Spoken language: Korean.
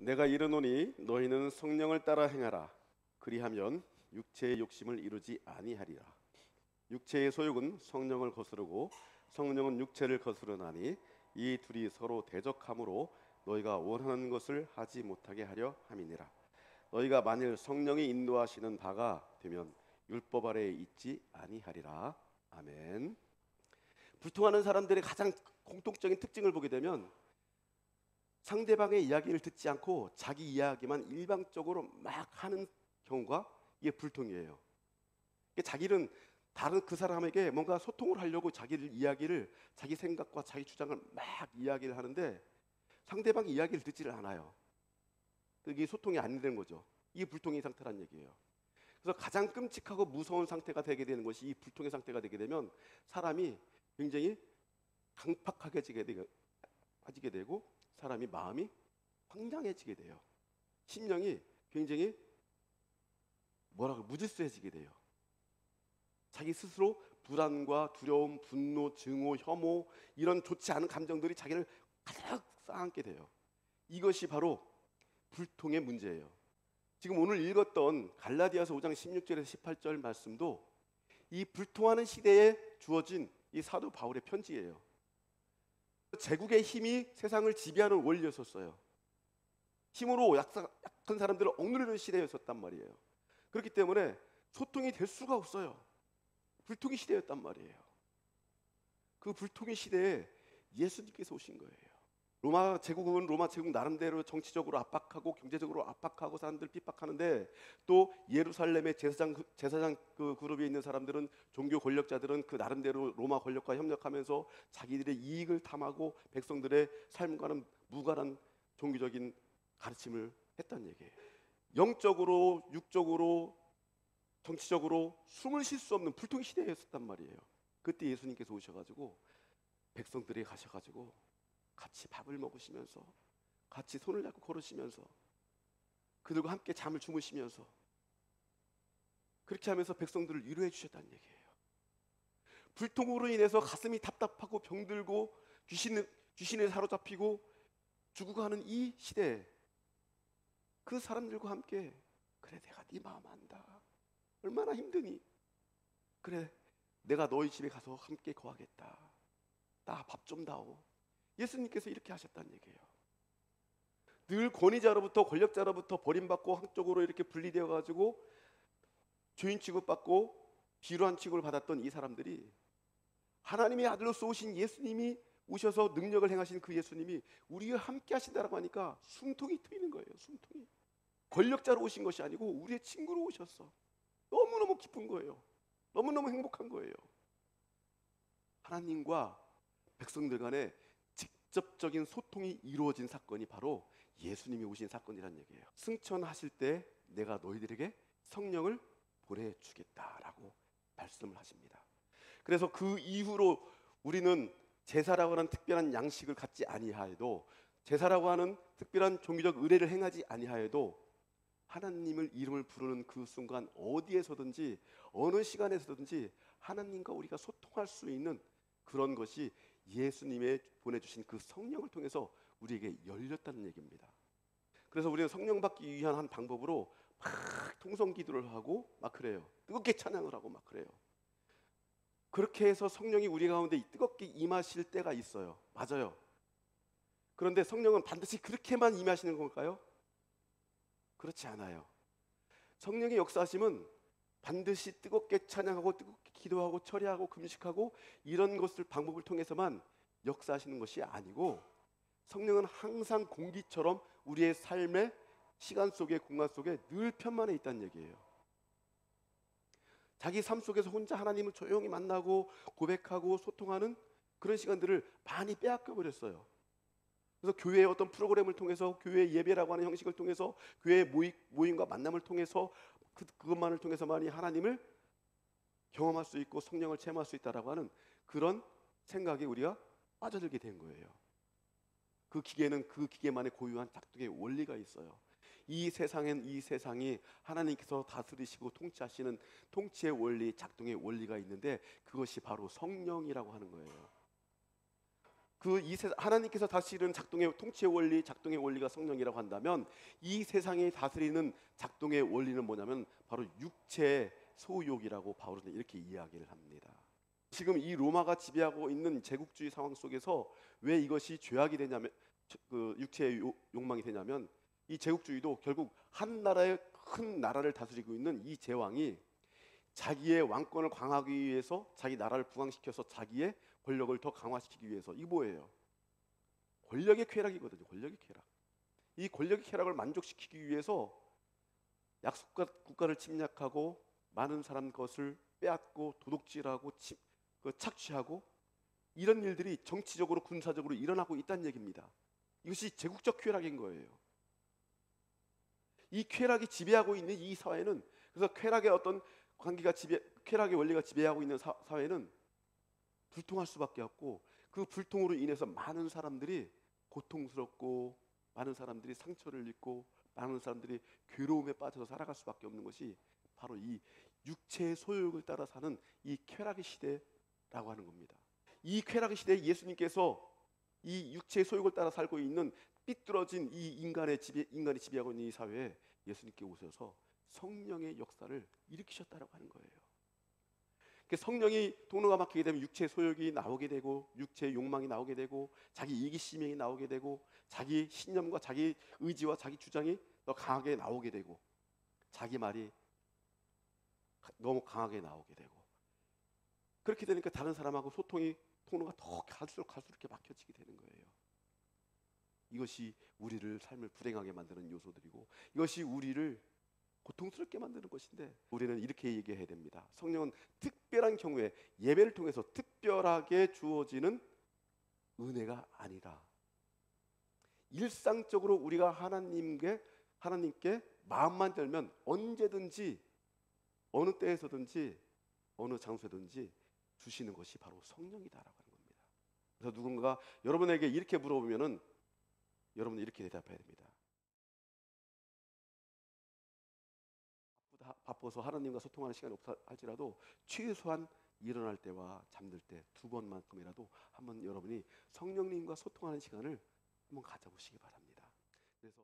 내가 이르노니 너희는 성령을 따라 행하라. 그리하면 육체의 욕심을 이루지 아니하리라. 육체의 소욕은 성령을 거스르고 성령은 육체를 거스르나니 이 둘이 서로 대적함으로 너희가 원하는 것을 하지 못하게 하려 함이니라. 너희가 만일 성령이 인도하시는 바가 되면 율법 아래에 있지 아니하리라. 아멘. 불통하는 사람들의 가장 공통적인 특징을 보게 되면 상대방의 이야기를 듣지 않고 자기 이야기만 일방적으로 막 하는 경우가 이게 불통이에요. 자기는 다른 그 사람에게 뭔가 소통을 하려고 자기를 이야기를, 자기 생각과 자기 주장을 막 이야기를 하는데 상대방의 이야기를 듣지를 않아요. 이게 소통이 안 되는 거죠. 이게 불통의 상태란 얘기예요. 그래서 가장 끔찍하고 무서운 상태가 되게 되는 것이 이 불통의 상태가 되게 되면 사람이 굉장히 강팍하게 지게 되고 사람이 마음이 황량해지게 돼요. 심령이 굉장히 무질서해지게 돼요. 자기 스스로 불안과 두려움, 분노, 증오, 혐오 이런 좋지 않은 감정들이 자기를 가득 쌓아안게 돼요. 이것이 바로 불통의 문제예요. 지금 오늘 읽었던 갈라디아서 5장 16절에서 18절 말씀도 이 불통하는 시대에 주어진 이 사도 바울의 편지예요. 제국의 힘이 세상을 지배하는 원리였었어요. 힘으로 약한 사람들을 억누르는 시대였었단 말이에요. 그렇기 때문에 소통이 될 수가 없어요. 불통의 시대였단 말이에요. 그 불통의 시대에 예수님께서 오신 거예요. 로마 제국은 로마 제국 나름대로 정치적으로 압박하고 경제적으로 압박하고 사람들 핍박하는데 또 예루살렘의 제사장 그 그룹에 있는 사람들은 종교 권력자들은 그 나름대로 로마 권력과 협력하면서 자기들의 이익을 탐하고 백성들의 삶과는 무관한 종교적인 가르침을 했다는 얘기예요. 영적으로, 육적으로, 정치적으로 숨을 쉴 수 없는 불통의 시대였었단 말이에요. 그때 예수님께서 오셔가지고 백성들이 가셔가지고 같이 밥을 먹으시면서 같이 손을 잡고 걸으시면서 그들과 함께 잠을 주무시면서 그렇게 하면서 백성들을 위로해 주셨다는 얘기예요. 불통으로 인해서 가슴이 답답하고 병들고 귀신에 사로잡히고 죽어가는 이 시대에 그 사람들과 함께 그래 내가 네 마음 안다. 얼마나 힘드니? 그래 내가 너희 집에 가서 함께 거하겠다. 나 밥 좀 다오. 예수님께서 이렇게 하셨다는 얘기예요. 늘 권위자로부터 권력자로부터 버림받고 한쪽으로 이렇게 분리되어 가지고 죄인 취급받고 비루한 취급을 받았던 이 사람들이 하나님의 아들로서 오신 예수님이 오셔서 능력을 행하신 그 예수님이 우리와 함께 하신다라고 하니까 숨통이 트이는 거예요. 숨통이. 권력자로 오신 것이 아니고 우리의 친구로 오셨어. 너무너무 기쁜 거예요. 너무너무 행복한 거예요. 하나님과 백성들 간에 직접적인 소통이 이루어진 사건이 바로 예수님이 오신 사건이란 얘기예요. 승천하실 때 내가 너희들에게 성령을 보내주겠다라고 말씀을 하십니다. 그래서 그 이후로 우리는 제사라고 하는 특별한 양식을 갖지 아니하여도 제사라고 하는 특별한 종교적 의례를 행하지 아니하여도 하나님을 이름을 부르는 그 순간 어디에서든지 어느 시간에서든지 하나님과 우리가 소통할 수 있는 그런 것이 예수님의 보내주신 그 성령을 통해서 우리에게 열렸다는 얘기입니다. 그래서 우리는 성령 받기 위한 한 방법으로 막 통성 기도를 하고 막 그래요. 뜨겁게 찬양을 하고 막 그래요. 그렇게 해서 성령이 우리 가운데 뜨겁게 임하실 때가 있어요. 맞아요. 그런데 성령은 반드시 그렇게만 임하시는 걸까요? 그렇지 않아요. 성령의 역사하심은 반드시 뜨겁게 찬양하고 뜨겁게 기도하고 철야하고 금식하고 이런 것을 방법을 통해서만 역사하시는 것이 아니고 성령은 항상 공기처럼 우리의 삶의 시간 속에 공간 속에 늘 편만해 있다는 얘기예요. 자기 삶 속에서 혼자 하나님을 조용히 만나고 고백하고 소통하는 그런 시간들을 많이 빼앗겨 버렸어요. 그래서 교회의 어떤 프로그램을 통해서 교회 예배라고 하는 형식을 통해서 교회 모임과 만남을 통해서 그것만을 통해서만이 하나님을 경험할 수 있고 성령을 체험할 수 있다라고 하는 그런 생각에 우리가 빠져들게 된 거예요. 그 기계는 그 기계만의 고유한 작동의 원리가 있어요. 이 세상이 하나님께서 다스리시고 통치하시는 통치의 원리, 작동의 원리가 있는데 그것이 바로 성령이라고 하는 거예요. 하나님께서 다스리는 작동의 통치의 원리, 작동의 원리가 성령이라고 한다면, 이 세상에 다스리는 작동의 원리는 뭐냐면 바로 육체의 소욕이라고 바울은 이렇게 이야기를 합니다. 지금 이 로마가 지배하고 있는 제국주의 상황 속에서 왜 이것이 죄악이 되냐면, 육체의 욕망이 되냐면, 이 제국주의도 결국 한 나라의 큰 나라를 다스리고 있는 이 제왕이 자기의 왕권을 강화하기 위해서, 자기 나라를 부강시켜서 자기의 권력을 더 강화시키기 위해서, 이게 뭐예요? 권력의 쾌락이거든요. 권력의 쾌락. 이 권력의 쾌락을 만족시키기 위해서 약속과 국가를 침략하고 많은 사람 것을 빼앗고 도둑질하고 착취하고, 이런 일들이 정치적으로 군사적으로 일어나고 있다는 얘기입니다. 이것이 제국적 쾌락인 거예요. 이 쾌락이 지배하고 있는 이 사회는, 그래서 쾌락의 어떤 쾌락의 원리가 지배하고 있는 사회는 불통할 수밖에 없고, 그 불통으로 인해서 많은 사람들이 고통스럽고, 많은 사람들이 상처를 입고, 많은 사람들이 괴로움에 빠져서 살아갈 수밖에 없는 것이 바로 이 육체의 소욕을 따라 사는 이 쾌락의 시대라고 하는 겁니다. 이 쾌락의 시대에 예수님께서 이 육체의 소욕을 따라 살고 있는 삐뚤어진 이 인간이 지배하고 있는 이 사회에 예수님께 오셔서 성령의 역사를 일으키셨다라고 하는 거예요. 성령이 통로가 막히게 되면 육체의 소욕이 나오게 되고, 육체의 욕망이 나오게 되고, 자기 이기심이 나오게 되고, 자기 신념과 자기 의지와 자기 주장이 더 강하게 나오게 되고, 자기 말이 너무 강하게 나오게 되고, 그렇게 되니까 다른 사람하고 소통이 통로가 더 갈수록 이렇게 막혀지게 되는 거예요. 이것이 우리를 삶을 불행하게 만드는 요소들이고, 이것이 우리를 고통스럽게 만드는 것인데, 우리는 이렇게 얘기해야 됩니다. 성령은 특별한 경우에 예배를 통해서 특별하게 주어지는 은혜가 아니라, 일상적으로 우리가 하나님께 마음만 열면 언제든지 어느 때에서든지 어느 장소에든지 주시는 것이 바로 성령이다라고 하는 겁니다. 그래서 누군가 여러분에게 이렇게 물어보면은 여러분은 이렇게 대답해야 됩니다. 바빠서 하나님과 소통하는 시간이 없다 할지라도 최소한 일어날 때와 잠들 때 2번만큼이라도 한번 여러분이 성령님과 소통하는 시간을 한번 가져보시기 바랍니다. 그래서